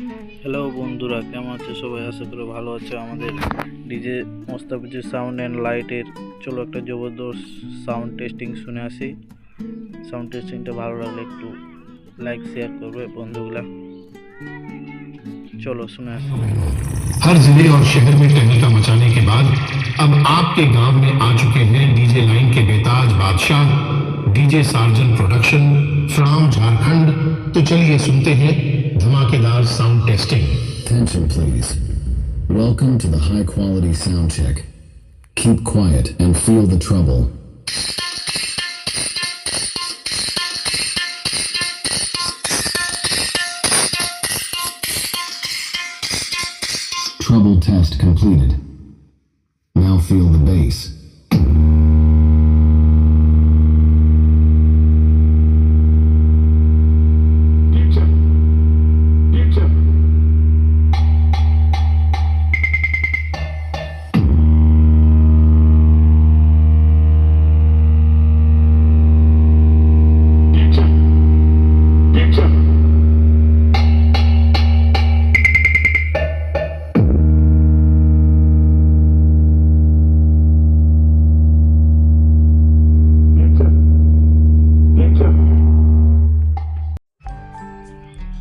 Hello বন্ধুরা, কেমন আছে সবাই? আশা করি ভালো আছে। আমাদের ডিজে মোস্তাফিজের সাউন্ড অ্যান্ড লাইটের চলো একটা জবরদস্ত সাউন্ড টেস্টিং শুনে আসি। সাউন্ড টেস্টিংটা ভালো লাগলে একটু লাইক শেয়ার করবে বন্ধুগুলা। चलो सुना। हर जिले और शहर में तहलका मचाने के बाद अब आपके गांव में आ चुके हैं डीजे लाइन के बेताज बादशाह DJ surgeon production from Jharkhand. तो चलिए सुनते हैं धमाकेदार sound testing. Attention please. Welcome to the high quality sound check. Keep quiet and feel the trouble. Trouble test completed. Now feel the bass.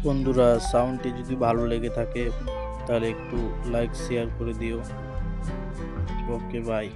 বন্ধুরা, সাউন্ডটি যদি ভালো লেগে থাকে তাহলে একটু লাইক শেয়ার করে দিও। ওকে, বাই।